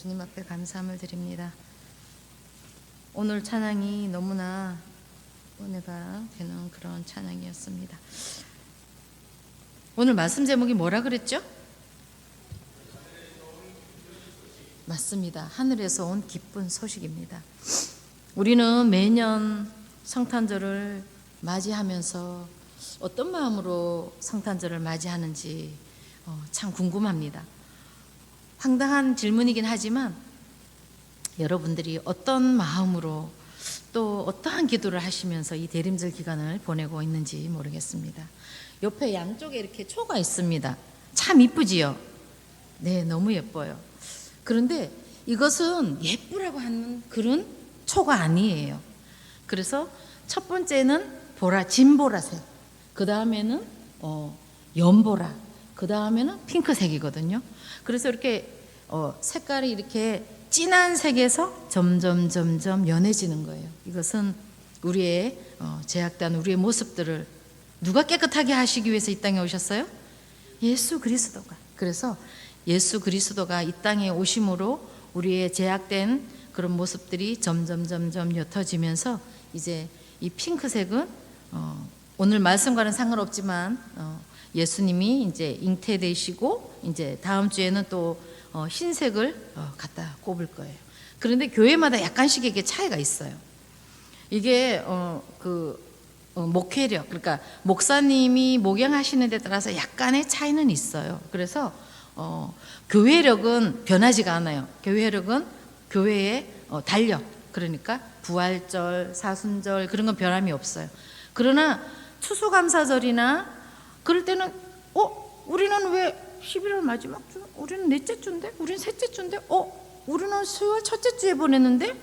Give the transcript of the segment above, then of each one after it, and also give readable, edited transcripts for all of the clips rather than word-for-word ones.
주님 앞에 감사함을 드립니다. 오늘 찬양이 너무나 은혜가 되는 그런 찬양이었습니다. 오늘 말씀 제목이 뭐라 그랬죠? 맞습니다. 하늘에서 온 기쁜 소식입니다. 우리는 매년 성탄절을 맞이하면서 어떤 마음으로 성탄절을 맞이하는지 참 궁금합니다. 황당한 질문이긴 하지만 여러분들이 어떤 마음으로 또 어떠한 기도를 하시면서 이 대림절 기간을 보내고 있는지 모르겠습니다. 옆에 양쪽에 이렇게 초가 있습니다. 참 이쁘지요? 네, 너무 예뻐요. 그런데 이것은 예쁘라고 하는 그런 초가 아니에요. 그래서 첫 번째는 진보라색, 그 다음에는 연보라, 그 다음에는 핑크색이거든요. 그래서 이렇게 색깔이 이렇게 진한 색에서 점점 연해지는 거예요. 이것은 우리의 제약된 우리의 모습들을 누가 깨끗하게 하시기 위해서 이 땅에 오셨어요? 예수 그리스도가. 그래서 예수 그리스도가 이 땅에 오심으로 우리의 제약된 그런 모습들이 점점 옅어지면서 이제 이 핑크색은 오늘 말씀과는 상관없지만 예수님이 이제 잉태되시고 이제 다음 주에는 또 흰색을 갖다 꼽을 거예요. 그런데 교회마다 약간씩 이게 차이가 있어요. 이게 목회력, 그러니까 목사님이 목양하시는 데 따라서 약간의 차이는 있어요. 그래서 교회력은 변하지가 않아요. 교회력은 교회의 달력, 그러니까 부활절, 사순절 그런 건 변함이 없어요. 그러나 추수감사절이나 그럴 때는 우리는 왜 11월 마지막 주? 우리는 넷째 주인데? 우리는 셋째 주인데? 우리는 10월 첫째 주에 보냈는데?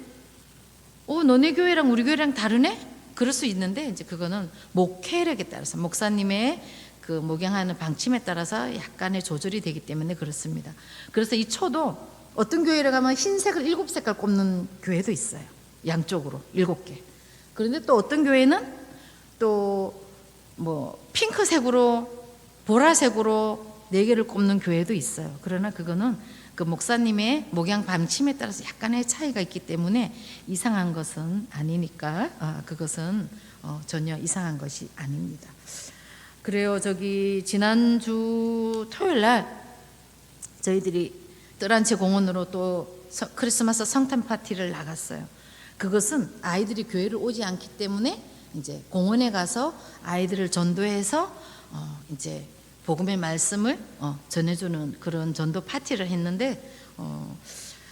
너네 교회랑 우리 교회랑 다르네? 그럴 수 있는데 이제 그거는 목회력에 따라서 목사님의 그 목양하는 방침에 따라서 약간의 조절이 되기 때문에 그렇습니다. 그래서 이 초도 어떤 교회를 가면 흰색을 7색깔 꼽는 교회도 있어요. 양쪽으로 7개. 그런데 또 어떤 교회는 또 핑크색으로 보라색으로 4개를 꼽는 교회도 있어요. 그러나 그거는 그 목사님의 목양 방침에 따라서 약간의 차이가 있기 때문에 이상한 것은 아니니까 그것은 전혀 이상한 것이 아닙니다. 그래요. 지난주 토요일 날 저희들이 뜰한채 공원으로 또 크리스마스 성탄 파티를 나갔어요. 그것은 아이들이 교회를 오지 않기 때문에 이제 공원에 가서 아이들을 전도해서 이제 복음의 말씀을 전해주는 그런 전도 파티를 했는데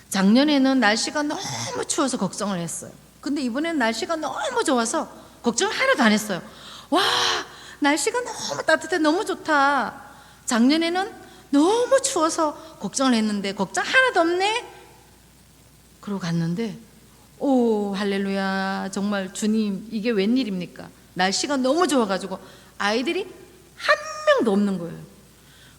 작년에는 날씨가 너무 추워서 걱정을 했어요. 근데 이번에는 날씨가 너무 좋아서 걱정 하나도 안 했어요. 와, 날씨가 너무 따뜻해, 너무 좋다. 작년에는 너무 추워서 걱정을 했는데 걱정 하나도 없네. 그러고 갔는데 오, 할렐루야, 정말 주님 이게 웬일입니까? 날씨가 너무 좋아가지고 아이들이 한 명도 없는 거예요.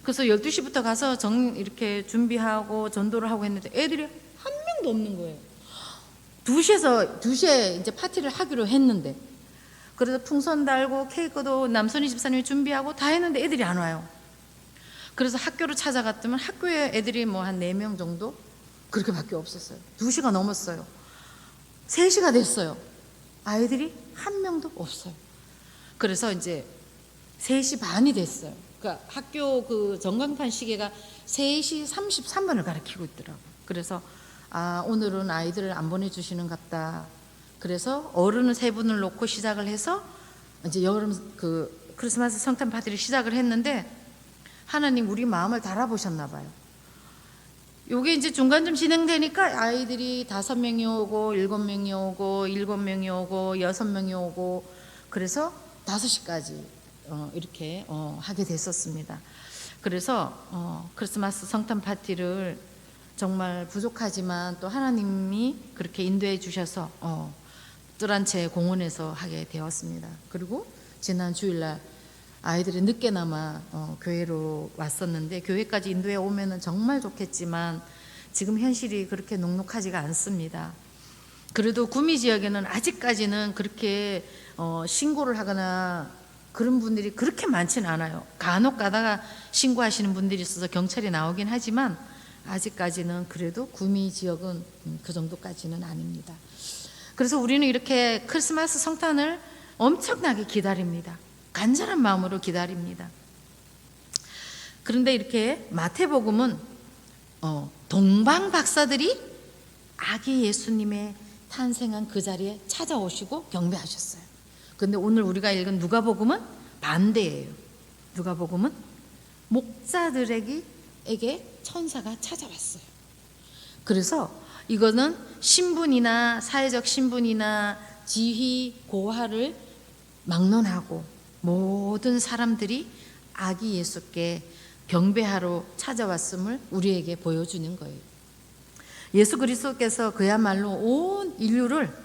그래서 12시부터 가서 이렇게 준비하고 전도를 하고 했는데 애들이 한 명도 없는 거예요. 2시에 이제 파티를 하기로 했는데, 그래서 풍선 달고 케이크도 남선희 집사님이 준비하고 다 했는데 애들이 안 와요. 그래서 학교를 찾아갔더니 학교에 애들이 한 4명 정도? 그렇게밖에 없었어요. 2시가 넘었어요. 3시가 됐어요. 아이들이 한 명도 없어요. 그래서 이제 3시 반이 됐어요. 그러니까 학교 그 전광판 시계가 3시 33분을 가리키고 있더라고요. 그래서 오늘은 아이들을 안 보내주시는 같다. 그래서 어른을 3분을 놓고 시작을 해서 이제 여름 그 크리스마스 성탄 파티를 시작을 했는데 하나님 우리 마음을 달아보셨나 봐요. 요게 이제 중간쯤 진행되니까 아이들이 5명이 오고 7명이 오고 7명이 오고 6명이 오고 그래서 5시까지 이렇게 하게 됐었습니다. 그래서 크리스마스 성탄 파티를 정말 부족하지만 또 하나님이 그렇게 인도해 주셔서 뜰한채 공원에서 하게 되었습니다. 그리고 지난 주일날 아이들이 늦게나마 교회로 왔었는데 교회까지 인도해 오면은 정말 좋겠지만 지금 현실이 그렇게 녹록하지가 않습니다. 그래도 구미 지역에는 아직까지는 그렇게 신고를 하거나 그런 분들이 그렇게 많지는 않아요. 간혹 가다가 신고하시는 분들이 있어서 경찰이 나오긴 하지만 아직까지는 그래도 구미 지역은 그 정도까지는 아닙니다. 그래서 우리는 이렇게 크리스마스 성탄을 엄청나게 기다립니다. 간절한 마음으로 기다립니다. 그런데 이렇게 마태복음은 동방 박사들이 아기 예수님의 탄생한 그 자리에 찾아오시고 경배하셨어요. 그런데 오늘 우리가 읽은 누가복음은 반대예요. 누가복음은 목자들에게 천사가 찾아왔어요. 그래서 이거는 신분이나 사회적 신분이나 지위, 고하를 막론하고 모든 사람들이 아기 예수께 경배하러 찾아왔음을 우리에게 보여주는 거예요. 예수 그리스도께서 그야말로 온 인류를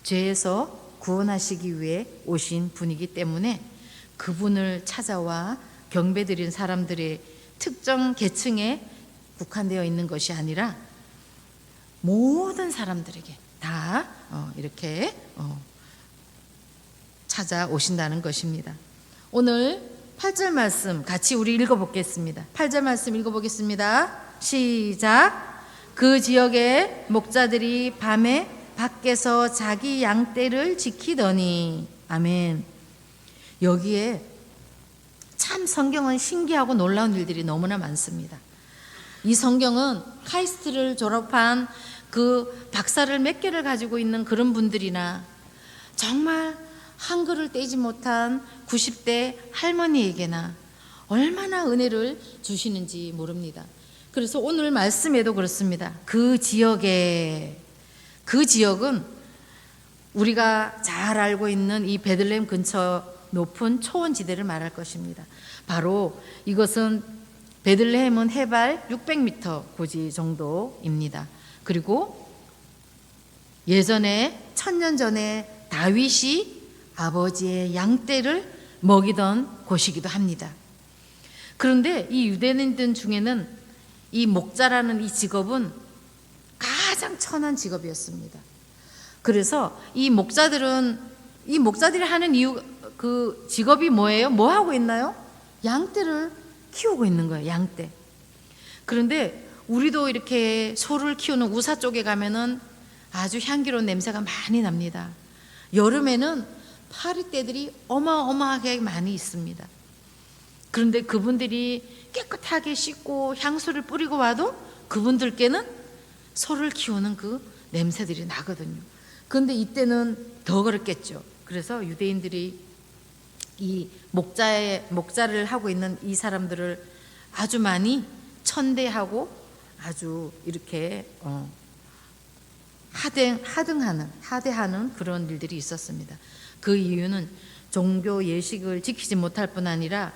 죄에서 구원하시기 위해 오신 분이기 때문에 그분을 찾아와 경배드린 사람들의 특정 계층에 국한되어 있는 것이 아니라 모든 사람들에게 다 이렇게 찾아오신다는 것입니다. 오늘 8절 말씀 같이 우리 읽어보겠습니다. 8절 말씀 읽어보겠습니다. 시작. 그 지역의 목자들이 밤에 밖에서 자기 양떼를 지키더니. 아멘. 여기에 참 성경은 신기하고 놀라운 일들이 너무나 많습니다. 이 성경은 카이스트를 졸업한 그 박사를 몇 개를 가지고 있는 그런 분들이나 정말 한글을 떼지 못한 90대 할머니에게나 얼마나 은혜를 주시는지 모릅니다. 그래서 오늘 말씀에도 그렇습니다. 그 지역은 우리가 잘 알고 있는 이 베들레헴 근처 높은 초원지대를 말할 것입니다. 바로 이것은 베들레헴은 해발 600m 고지 정도입니다. 그리고 예전에 1000년 전에 다윗이 아버지의 양떼를 먹이던 곳이기도 합니다. 그런데 이 유대인들 중에는 이 목자라는 이 직업은 가장 천한 직업이었습니다. 그래서 이 목자들이 하는 이유, 그 직업이 뭐예요? 뭐 하고 있나요? 양떼를 키우고 있는 거예요. 양떼. 그런데 우리도 이렇게 소를 키우는 우사 쪽에 가면은 아주 향기로운 냄새가 많이 납니다. 여름에는 파리떼들이 어마어마하게 많이 있습니다. 그런데 그분들이 깨끗하게 씻고 향수를 뿌리고 와도 그분들께는 소를 키우는 그 냄새들이 나거든요. 그런데 이때는 더 그렇겠죠. 그래서 유대인들이 이 목자를 하고 있는 이 사람들을 아주 많이 천대하고 아주 이렇게 하대하는 그런 일들이 있었습니다. 그 이유는 종교 예식을 지키지 못할 뿐 아니라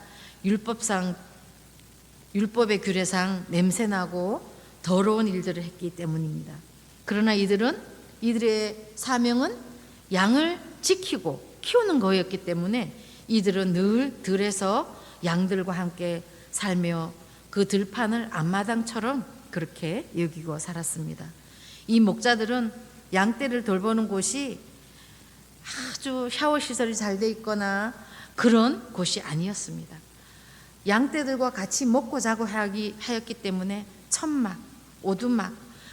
율법의 규례상 냄새나고 더러운 일들을 했기 때문입니다. 그러나 이들의 사명은 양을 지키고 키우는 거였기 때문에 이들은 늘 들에서 양들과 함께 살며 그 들판을 앞마당처럼 그렇게 여기고 살았습니다. 이 목자들은 양떼를 돌보는 곳이 아주 샤워 시설이 잘 돼 있거나 그런 곳이 아니었습니다. 양떼들과 같이 먹고 자고 하였기 때문에 천막, 오두막,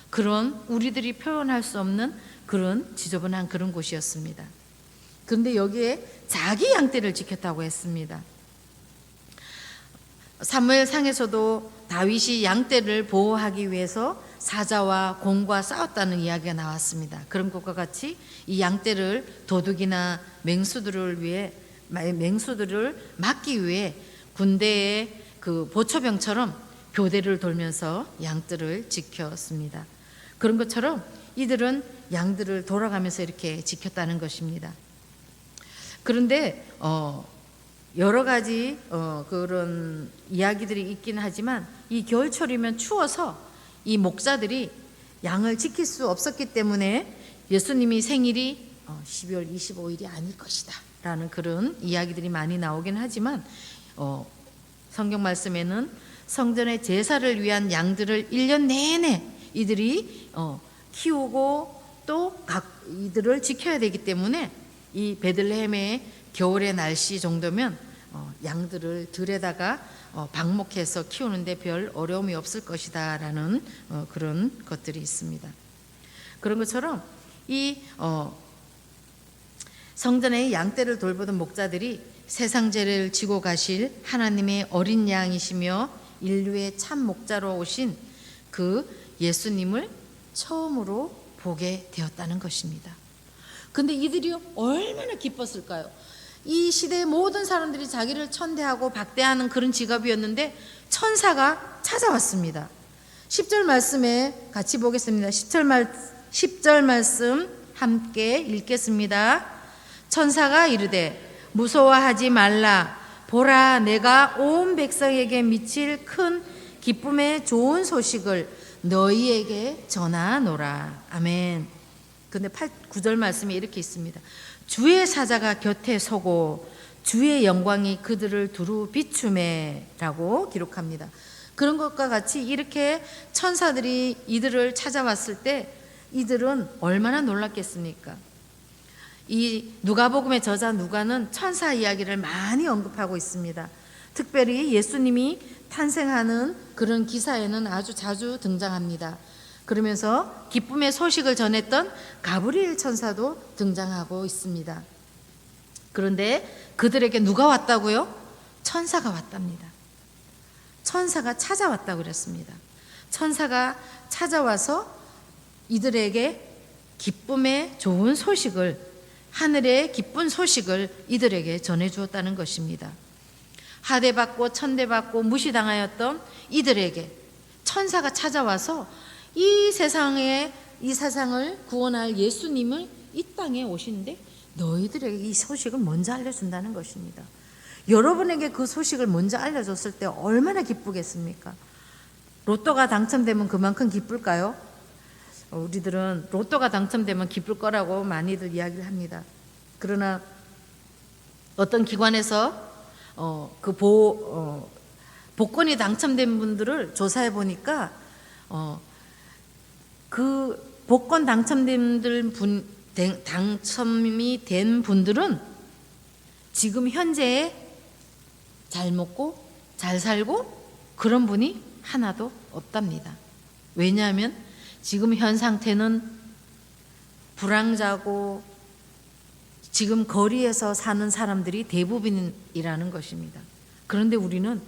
그런 우리들이 표현할 수 없는 그런 지저분한 그런 곳이었습니다. 그런데 여기에 자기 양떼를 지켰다고 했습니다. 사무엘상에서도 다윗이 양떼를 보호하기 위해서 사자와 곰과 싸웠다는 이야기가 나왔습니다. 그런 것과 같이 이 양떼를 도둑이나 맹수들을 막기 위해 군대의 그 보초병처럼 교대를 돌면서 양들을 지켰습니다. 그런 것처럼 이들은 양들을 돌아가면서 이렇게 지켰다는 것입니다. 그런데 여러 가지 그런 이야기들이 있긴 하지만 이 겨울철이면 추워서 이 목자들이 양을 지킬 수 없었기 때문에 예수님이 생일이 12월 25일이 아닐 것이다 라는 그런 이야기들이 많이 나오긴 하지만 성경 말씀에는 성전의 제사를 위한 양들을 1년 내내 이들이 키우고 또 이들을 지켜야 되기 때문에 이 베들레헴의 겨울의 날씨 정도면 양들을 들에다가 방목해서 키우는데 별 어려움이 없을 것이다 라는 그런 것들이 있습니다. 그런 것처럼 이 성전의 양떼를 돌보던 목자들이 세상 죄를 지고 가실 하나님의 어린 양이시며 인류의 참 목자로 오신 그 예수님을 처음으로 보게 되었다는 것입니다. 근데 이들이 얼마나 기뻤을까요? 이 시대의 모든 사람들이 자기를 천대하고 박대하는 그런 직업이었는데 천사가 찾아왔습니다. 10절 말씀에 같이 보겠습니다. 10절 말씀 함께 읽겠습니다. 천사가 이르되 무서워하지 말라. 보라, 내가 온 백성에게 미칠 큰 기쁨의 좋은 소식을 너희에게 전하노라. 아멘. 근데 9절 말씀에 이렇게 있습니다. 주의 사자가 곁에 서고 주의 영광이 그들을 두루 비추매 라고 기록합니다. 그런 것과 같이 이렇게 천사들이 이들을 찾아왔을 때 이들은 얼마나 놀랐겠습니까? 이 누가복음의 저자 누가는 천사 이야기를 많이 언급하고 있습니다. 특별히 예수님이 탄생하는 그런 기사에는 아주 자주 등장합니다. 그러면서 기쁨의 소식을 전했던 가브리엘 천사도 등장하고 있습니다. 그런데 그들에게 누가 왔다고요? 천사가 왔답니다. 천사가 찾아왔다고 그랬습니다. 천사가 찾아와서 이들에게 기쁨의 좋은 소식을, 하늘의 기쁜 소식을 이들에게 전해주었다는 것입니다. 하대받고 천대받고 무시당하였던 이들에게 천사가 찾아와서 이 세상을 구원할 예수님을 이 땅에 오시는데 너희들에게 이 소식을 먼저 알려준다는 것입니다. 여러분에게 그 소식을 먼저 알려줬을 때 얼마나 기쁘겠습니까? 로또가 당첨되면 그만큼 기쁠까요? 우리들은 로또가 당첨되면 기쁠 거라고 많이들 이야기를 합니다. 그러나 어떤 기관에서 복권이 당첨된 분들을 조사해 보니까 그 복권 당첨이 된 분들은 지금 현재에 잘 먹고 잘 살고 그런 분이 하나도 없답니다. 왜냐하면 지금 현 상태는 불황자고 지금 거리에서 사는 사람들이 대부분이라는 것입니다. 그런데 우리는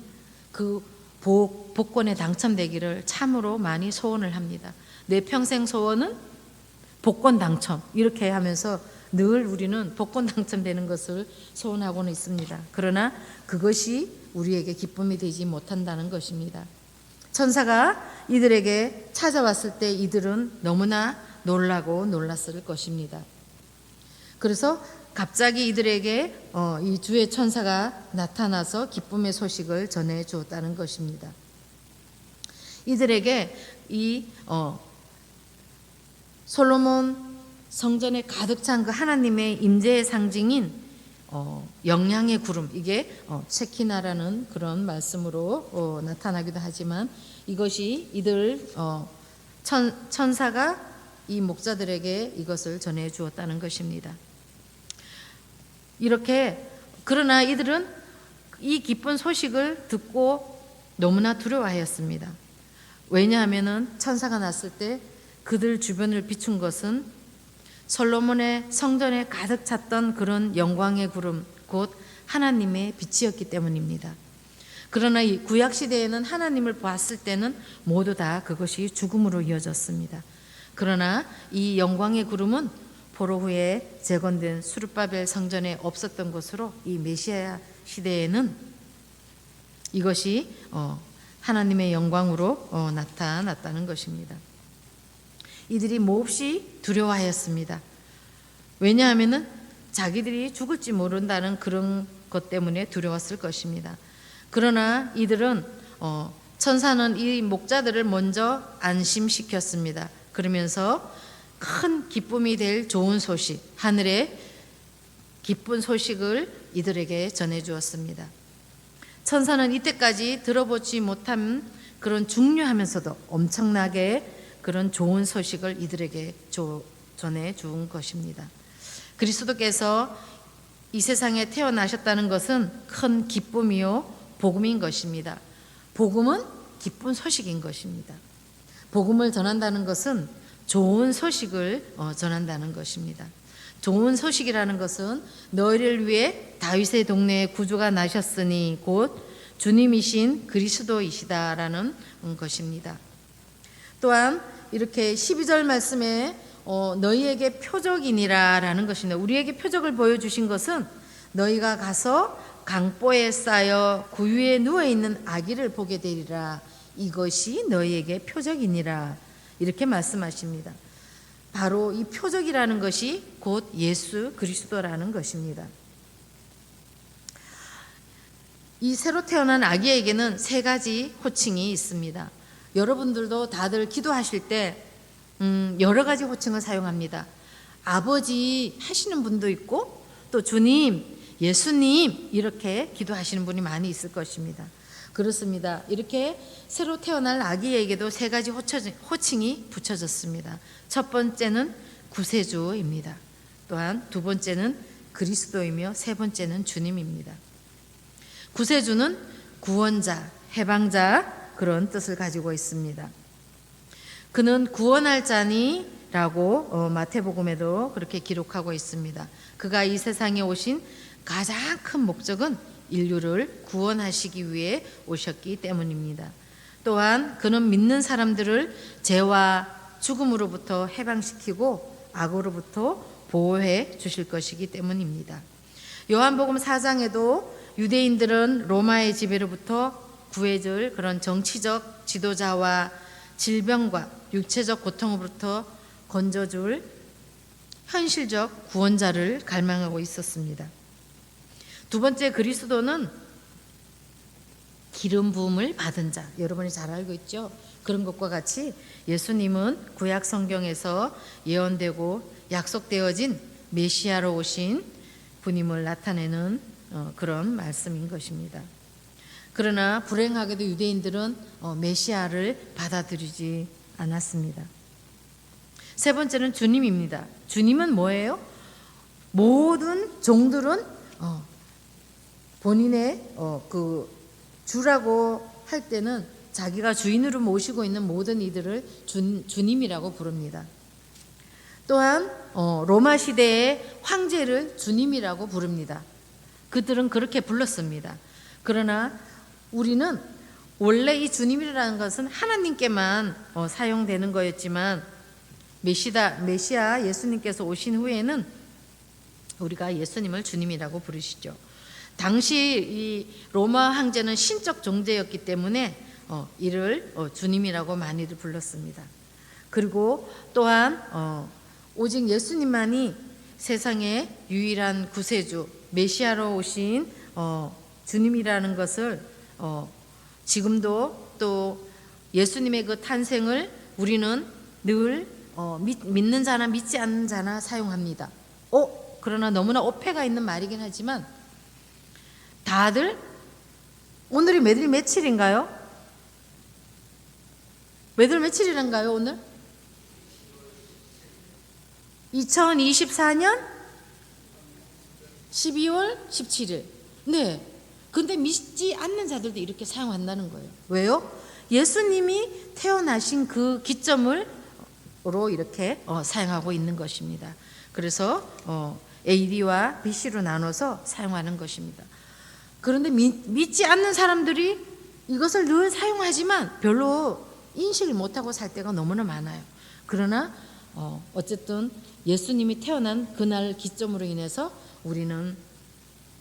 그 복권에 당첨되기를 참으로 많이 소원을 합니다. 내 평생 소원은 복권 당첨, 이렇게 하면서 늘 우리는 복권 당첨되는 것을 소원하고는 있습니다. 그러나 그것이 우리에게 기쁨이 되지 못한다는 것입니다. 천사가 이들에게 찾아왔을 때 이들은 너무나 놀랐을 것입니다. 그래서 갑자기 이들에게 이 주의 천사가 나타나서 기쁨의 소식을 전해 주었다는 것입니다. 이들에게 이 솔로몬 성전에 가득 찬 그 하나님의 임재의 상징인 영양의 구름, 이게 셰키나라는 그런 말씀으로 나타나기도 하지만 이것이 이들 천사가 이 목자들에게 이것을 전해 주었다는 것입니다. 이렇게 그러나 이들은 이 기쁜 소식을 듣고 너무나 두려워하였습니다. 왜냐하면은 천사가 났을 때 그들 주변을 비춘 것은 솔로몬의 성전에 가득 찼던 그런 영광의 구름, 곧 하나님의 빛이었기 때문입니다. 그러나 이 구약 시대에는 하나님을 봤을 때는 모두 다 그것이 죽음으로 이어졌습니다. 그러나 이 영광의 구름은 포로 후에 재건된 수르바벨 성전에 없었던 것으로 이 메시아 시대에는 이것이 하나님의 영광으로 나타났다는 것입니다. 이들이 몹시 두려워하였습니다. 왜냐하면은 자기들이 죽을지 모른다는 그런 것 때문에 두려웠을 것입니다. 그러나 이들은 천사는 이 목자들을 먼저 안심시켰습니다. 그러면서 큰 기쁨이 될 좋은 소식, 하늘의 기쁜 소식을 이들에게 전해주었습니다. 천사는 이때까지 들어보지 못한 그런 중요하면서도 엄청나게 그런 좋은 소식을 이들에게 전해 준 것입니다. 그리스도께서 이 세상에 태어나셨다는 것은 큰 기쁨이요 복음인 것입니다. 복음은 기쁜 소식인 것입니다. 복음을 전한다는 것은 좋은 소식을 전한다는 것입니다. 좋은 소식이라는 것은 너희를 위해 다윗의 동네에 구주가 나셨으니 곧 주님이신 그리스도이시다라는 것입니다. 또한 이렇게 12절 말씀에 너희에게 표적이니라 라는 것입니다. 우리에게 표적을 보여주신 것은 너희가 가서 강보에 쌓여 구유에 누워있는 아기를 보게 되리라. 이것이 너희에게 표적이니라. 이렇게 말씀하십니다. 바로 이 표적이라는 것이 곧 예수 그리스도라는 것입니다. 이 새로 태어난 아기에게는 세 가지 호칭이 있습니다. 여러분들도 다들 기도하실 때 여러 가지 호칭을 사용합니다. 아버지 하시는 분도 있고 또 주님, 예수님 이렇게 기도하시는 분이 많이 있을 것입니다. 그렇습니다. 이렇게 새로 태어날 아기에게도 세 가지 호칭이 붙여졌습니다. 첫 번째는 구세주입니다. 또한 두 번째는 그리스도이며 세 번째는 주님입니다. 구세주는 구원자, 해방자 그런 뜻을 가지고 있습니다. 그는 구원할 자니라고 마태복음에도 그렇게 기록하고 있습니다. 그가 이 세상에 오신 가장 큰 목적은 인류를 구원하시기 위해 오셨기 때문입니다. 또한 그는 믿는 사람들을 죄와 죽음으로부터 해방시키고 악으로부터 보호해 주실 것이기 때문입니다. 요한복음 4장에도 유대인들은 로마의 지배로부터 구해줄 그런 정치적 지도자와 질병과 육체적 고통으로부터 건져줄 현실적 구원자를 갈망하고 있었습니다. 두 번째 그리스도는 기름 부음을 받은 자, 여러분이 잘 알고 있죠? 그런 것과 같이 예수님은 구약 성경에서 예언되고 약속되어진 메시아로 오신 분임을 나타내는 그런 말씀인 것입니다. 그러나 불행하게도 유대인들은 메시아를 받아들이지 않았습니다. 세 번째는 주님입니다. 주님은 뭐예요? 모든 종들은 본인의 그 주라고 할 때는 자기가 주인으로 모시고 있는 모든 이들을 주님이라고 부릅니다. 또한 로마 시대의 황제를 주님이라고 부릅니다. 그들은 그렇게 불렀습니다. 그러나 우리는 원래 이 주님이라는 것은 하나님께만 사용되는 거였지만 메시아 예수님께서 오신 후에는 우리가 예수님을 주님이라고 부르시죠. 당시 이 로마 황제는 신적 존재였기 때문에 이를 주님이라고 많이들 불렀습니다. 그리고 또한 오직 예수님만이 세상의 유일한 구세주 메시아로 오신 주님이라는 것을 지금도 또 예수님의 그 탄생을 우리는 늘 믿는 자나 믿지 않는 자나 사용합니다. 그러나 너무나 오해가 있는 말이긴 하지만 다들 오늘이 몇일 며칠인가요? 몇일 며칠이란가요 오늘? 2024년 12월 17일. 네. 근데 믿지 않는 자들도 이렇게 사용한다는 거예요. 왜요? 예수님이 태어나신 그 기점으로 이렇게 사용하고 있는 것입니다. 그래서 AD와 BC로 나눠서 사용하는 것입니다. 그런데 믿지 않는 사람들이 이것을 늘 사용하지만 별로 인식을 못하고 살 때가 너무나 많아요. 그러나 어쨌든 예수님이 태어난 그날 기점으로 인해서 우리는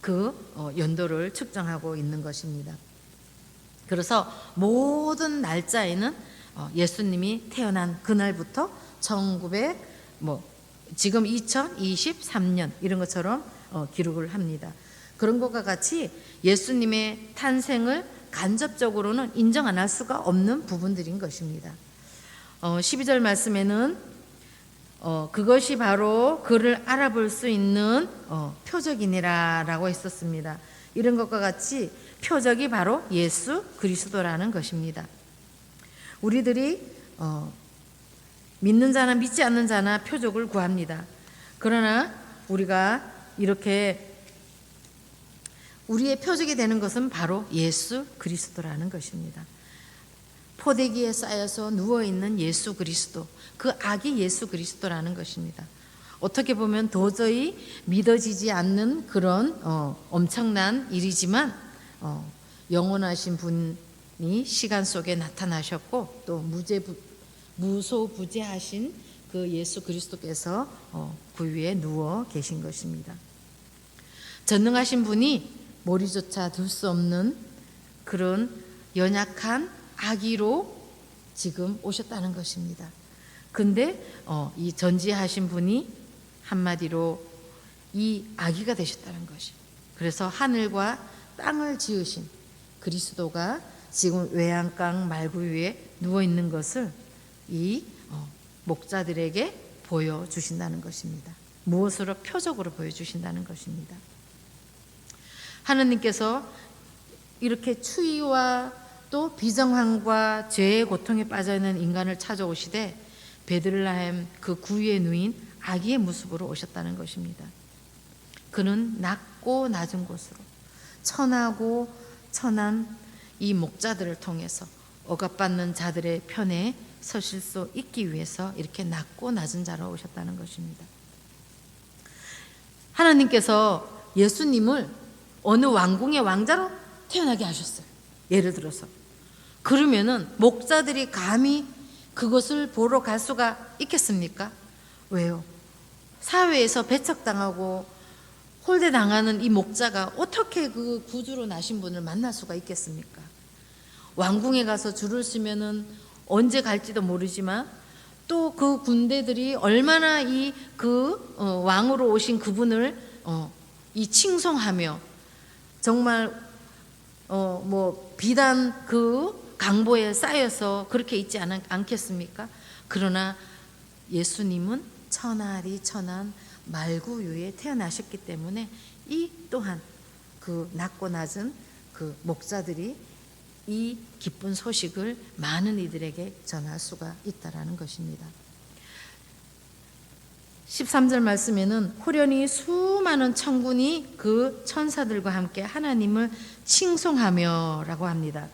그 연도를 측정하고 있는 것입니다. 그래서 모든 날짜에는 예수님이 태어난 그날부터 지금 2023년 이런 것처럼 기록을 합니다. 그런 것과 같이 예수님의 탄생을 간접적으로는 인정 안 할 수가 없는 부분들인 것입니다. 12절 말씀에는 그것이 바로 그를 알아볼 수 있는 표적이니라 라고 했었습니다. 이런 것과 같이 표적이 바로 예수 그리스도라는 것입니다. 우리들이 믿는 자나 믿지 않는 자나 표적을 구합니다. 그러나 우리가 이렇게 우리의 표적이 되는 것은 바로 예수 그리스도라는 것입니다. 포대기에 쌓여서 누워있는 예수 그리스도, 그 아기 예수 그리스도라는 것입니다. 어떻게 보면 도저히 믿어지지 않는 그런 엄청난 일이지만 영원하신 분이 시간 속에 나타나셨고 또 무소부재하신 그 예수 그리스도께서 구유에 누워 계신 것입니다. 전능하신 분이 머리조차 들 수 없는 그런 연약한 아기로 지금 오셨다는 것입니다. 근데 이 전지하신 분이 한마디로 이 아기가 되셨다는 것이. 그래서 하늘과 땅을 지으신 그리스도가 지금 외양강 말구 위에 누워 있는 것을 이 목자들에게 보여주신다는 것입니다. 무엇으로? 표적으로 보여주신다는 것입니다. 하느님께서 이렇게 추위와 또 비정함과 죄의 고통에 빠져있는 인간을 찾아오시되 베들레헴 그 구유에 누인 아기의 모습으로 오셨다는 것입니다. 그는 낮고 낮은 곳으로 천하고 천한 이 목자들을 통해서 억압받는 자들의 편에 서실 수 있기 위해서 이렇게 낮고 낮은 자로 오셨다는 것입니다. 하나님께서 예수님을 어느 왕궁의 왕자로 태어나게 하셨어요. 예를 들어서 그러면은 목자들이 감히 그것을 보러 갈 수가 있겠습니까? 왜요? 사회에서 배척당하고 홀대당하는 이 목자가 어떻게 그 구주로 나신 분을 만날 수가 있겠습니까? 왕궁에 가서 줄을 서면은 언제 갈지도 모르지만 또 그 군대들이 얼마나 이 왕으로 오신 그분을 이 칭송하며 정말 비단 그 강보에 쌓여서 그렇게 있지 않겠습니까? 그러나 예수님은 천하리 천한 말구 위에 태어나셨기 때문에 이 또한 그 낮고 낮은 그 목자들이 이 기쁜 소식을 많은 이들에게 전할 수가 있다라는 것입니다. 13절 말씀에는 호련히 수많은 천군이 그 천사들과 함께 하나님을 칭송하며 라고 합니다.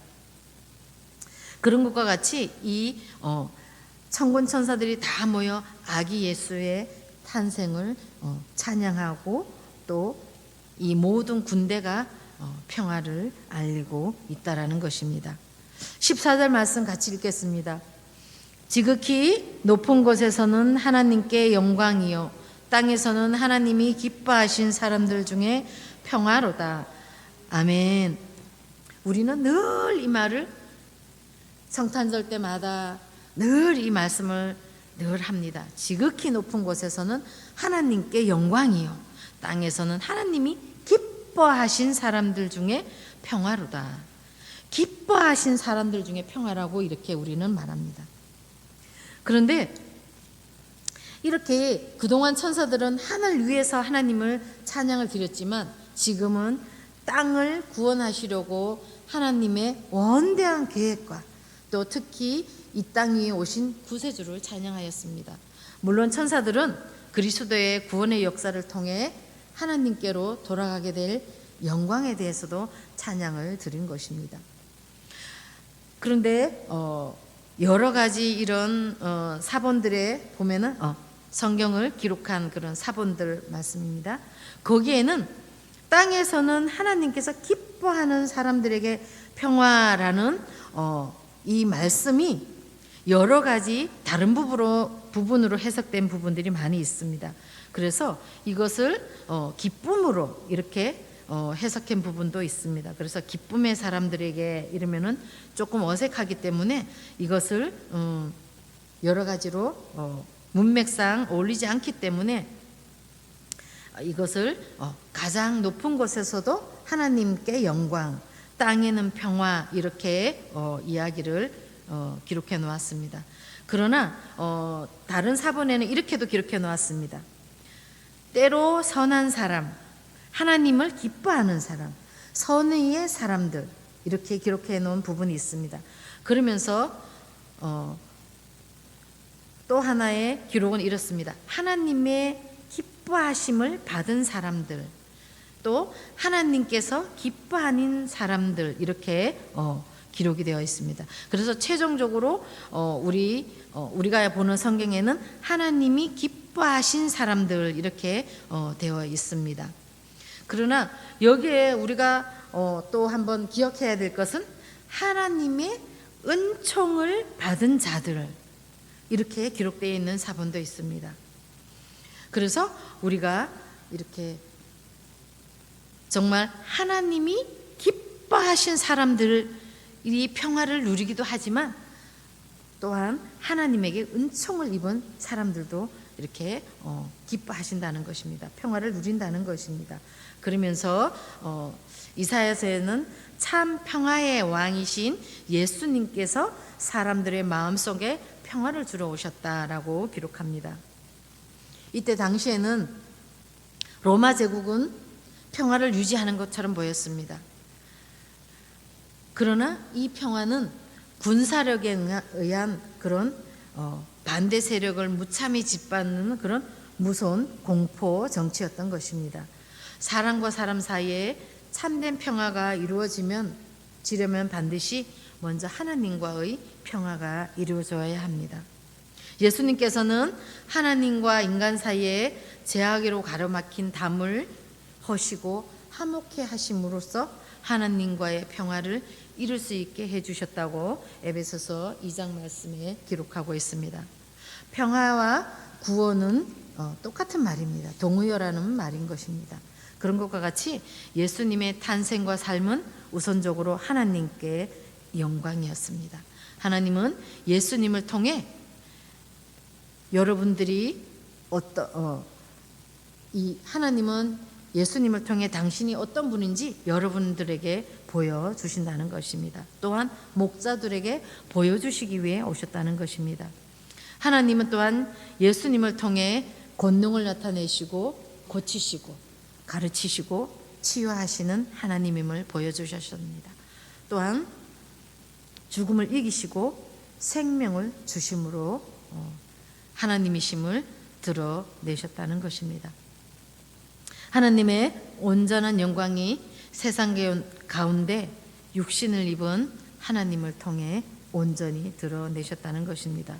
그런 것과 같이 이 천군 천사들이 다 모여 아기 예수의 탄생을 찬양하고 또 이 모든 군대가 평화를 알리고 있다라는 것입니다. 14절 말씀 같이 읽겠습니다. 지극히 높은 곳에서는 하나님께 영광이요 땅에서는 하나님이 기뻐하신 사람들 중에 평화로다. 아멘. 우리는 늘 이 말을 성탄절 때마다 늘 이 말씀을 늘 합니다. 지극히 높은 곳에서는 하나님께 영광이요 땅에서는 하나님이 기뻐하신 사람들 중에 평화로다. 기뻐하신 사람들 중에 평화라고 이렇게 우리는 말합니다. 그런데 이렇게 그동안 천사들은 하늘 위에서 하나님을 찬양을 드렸지만 지금은 땅을 구원하시려고 하나님의 원대한 계획과 또 특히 이 땅 위에 오신 구세주를 찬양하였습니다. 물론 천사들은 그리스도의 구원의 역사를 통해 하나님께로 돌아가게 될 영광에 대해서도 찬양을 드린 것입니다. 그런데 여러 가지 이런 사본들에 보면은 성경을 기록한 그런 사본들 말씀입니다. 거기에는 땅에서는 하나님께서 기뻐하는 사람들에게 평화라는 이 말씀이 여러 가지 다른 부분으로 해석된 부분들이 많이 있습니다. 그래서 이것을 기쁨으로 이렇게 해석한 부분도 있습니다. 그래서 기쁨의 사람들에게 이러면은 조금 어색하기 때문에 이것을 여러 가지로 문맥상 어울리지 않기 때문에 이것을 가장 높은 곳에서도 하나님께 영광, 땅에는 평화 이렇게 이야기를 기록해 놓았습니다. 그러나 다른 사본에는 이렇게도 기록해 놓았습니다. 때로 선한 사람, 하나님을 기뻐하는 사람, 선의의 사람들 이렇게 기록해 놓은 부분이 있습니다. 그러면서 또 하나의 기록은 이렇습니다. 하나님의 기뻐하심을 받은 사람들, 또 하나님께서 기뻐하는 사람들 이렇게 기록이 되어 있습니다. 그래서 최종적으로 우리가 보는 성경에는 하나님이 기뻐하신 사람들 이렇게 되어 있습니다. 그러나 여기에 우리가 또 한번 기억해야 될 것은 하나님의 은총을 받은 자들 이렇게 기록되어 있는 사본도 있습니다. 그래서 우리가 이렇게 정말 하나님이 기뻐하신 사람들이 평화를 누리기도 하지만 또한 하나님에게 은총을 입은 사람들도 이렇게 기뻐하신다는 것입니다. 평화를 누린다는 것입니다. 그러면서 이사야서에는 참 평화의 왕이신 예수님께서 사람들의 마음속에 평화를 주러 오셨다라고 기록합니다. 이때 당시에는 로마 제국은 평화를 유지하는 것처럼 보였습니다. 그러나 이 평화는 군사력에 의한 그런 반대 세력을 무참히 짓밟는 그런 무서운 공포 정치였던 것입니다. 사람과 사람 사이에 참된 평화가 이루어지려면 반드시 먼저 하나님과의 평화가 이루어져야 합니다. 예수님께서는 하나님과 인간 사이에 제하기로 가로막힌 담을 허시고 화목해 하심으로써 하나님과의 평화를 이룰 수 있게 해주셨다고 에베소서 2장 말씀에 기록하고 있습니다. 평화와 구원은 똑같은 말입니다. 동의어라는 말인 것입니다. 그런 것과 같이 예수님의 탄생과 삶은 우선적으로 하나님께 영광이었습니다. 하나님은 예수님을 통해 여러분들이 하나님은 예수님을 통해 당신이 어떤 분인지 여러분들에게 보여주신다는 것입니다. 또한 목자들에게 보여주시기 위해 오셨다는 것입니다. 하나님은 또한 예수님을 통해 권능을 나타내시고 고치시고 가르치시고 치유하시는 하나님임을 보여주셨습니다. 또한 죽음을 이기시고 생명을 주심으로 하나님이심을 드러내셨다는 것입니다. 하나님의 온전한 영광이 세상 가운데 육신을 입은 하나님을 통해 온전히 드러내셨다는 것입니다.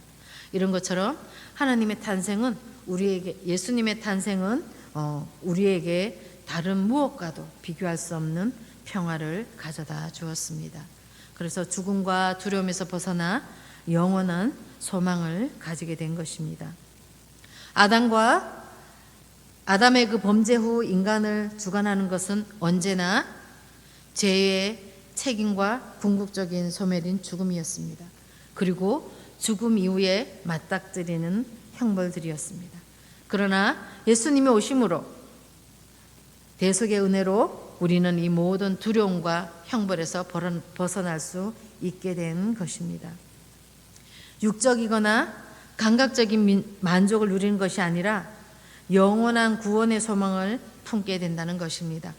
이런 것처럼 하나님의 탄생은 예수님의 탄생은 우리에게 다른 무엇과도 비교할 수 없는 평화를 가져다 주었습니다. 그래서 죽음과 두려움에서 벗어나 영원한 소망을 가지게 된 것입니다. 아담의 그 범죄 후 인간을 주관하는 것은 언제나 죄의 책임과 궁극적인 소멸인 죽음이었습니다. 그리고 죽음 이후에 맞닥뜨리는 형벌들이었습니다. 그러나 예수님이 오심으로 대속의 은혜로 우리는 이 모든 두려움과 형벌에서 벗어날 수 있게 된 것입니다. 육적이거나 감각적인 만족을 누리는 것이 아니라 영원한 구원의 소망을 품게 된다는 것입니다.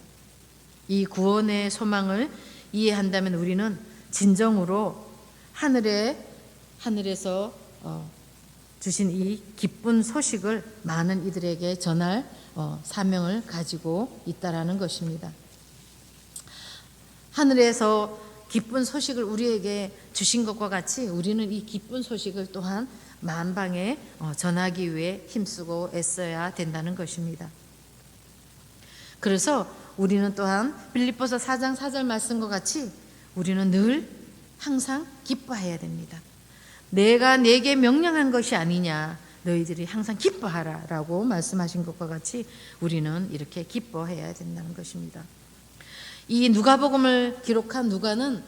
이 구원의 소망을 이해한다면 우리는 진정으로 하늘에서 주신 이 기쁜 소식을 많은 이들에게 전할 사명을 가지고 있다라는 것입니다. 하늘에서 기쁜 소식을 우리에게 주신 것과 같이 우리는 이 기쁜 소식을 또한 만방에 전하기 위해 힘쓰고 애써야 된다는 것입니다. 그래서 우리는 또한 빌립보서 4장 4절 말씀과 같이 우리는 늘 항상 기뻐해야 됩니다. 내가 네게 명령한 것이 아니냐, 너희들이 항상 기뻐하라 라고 말씀하신 것과 같이 우리는 이렇게 기뻐해야 된다는 것입니다. 이 누가복음을 기록한 누가는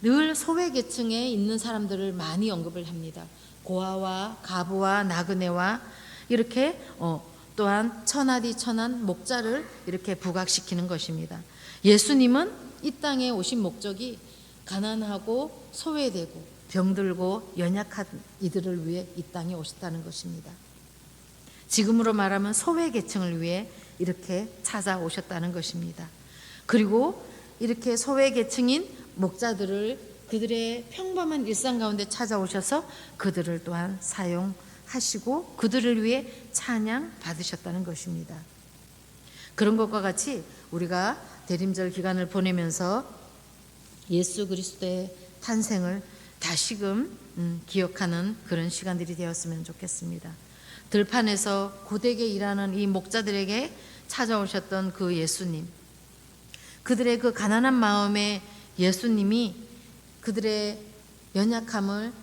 늘 소외계층에 있는 사람들을 많이 언급을 합니다. 고아와 가부와 나그네와 이렇게 또한 천하디 천한 목자를 이렇게 부각시키는 것입니다. 예수님은 이 땅에 오신 목적이 가난하고 소외되고 병들고 연약한 이들을 위해 이 땅에 오셨다는 것입니다. 지금으로 말하면 소외계층을 위해 이렇게 찾아오셨다는 것입니다. 그리고 이렇게 소외계층인 목자들을 그들의 평범한 일상 가운데 찾아오셔서 그들을 또한 사용하시고 그들을 위해 찬양 받으셨다는 것입니다. 그런 것과 같이 우리가 대림절 기간을 보내면서 예수 그리스도의 탄생을 다시금 기억하는 그런 시간들이 되었으면 좋겠습니다. 들판에서 고되게 일하는 이 목자들에게 찾아오셨던 그 예수님, 그들의 그 가난한 마음에 예수님이 그들의 연약함을,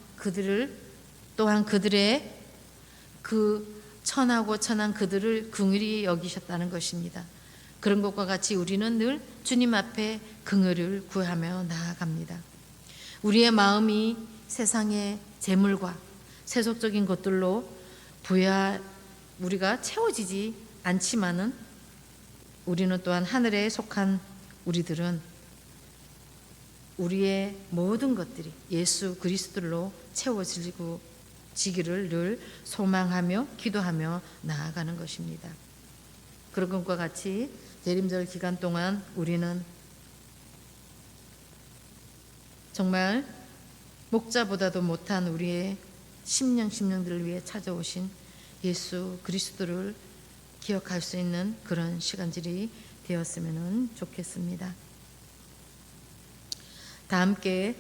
또한 그들의 그 천하고 천한 그들을 긍휼히 여기셨다는 것입니다. 그런 것과 같이 우리는 늘 주님 앞에 긍휼을 구하며 나아갑니다. 우리의 마음이 세상의 재물과 세속적인 것들로 우리가 채워지지 않지만은 우리는 또한 하늘에 속한 우리들은 우리의 모든 것들이 예수 그리스도로 채워지기를 늘 소망하며 기도하며 나아가는 것입니다. 그런 것과 같이 대림절 기간 동안 우리는 정말 목자보다도 못한 우리의 심령들을 위해 찾아오신 예수 그리스도를 기억할 수 있는 그런 시간들이 되었으면 좋겠습니다. 다 함께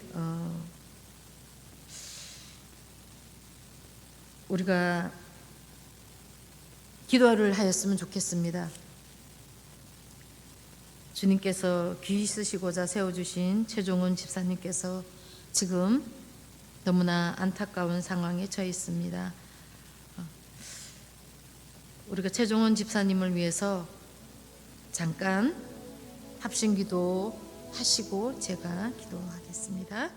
우리가 기도를 하였으면 좋겠습니다. 주님께서 귀 쓰시고자 세워주신 최종훈 집사님께서 지금 너무나 안타까운 상황에 처해 있습니다. 우리가 최종훈 집사님을 위해서 잠깐 합심기도 하시고 제가 기도하겠습니다.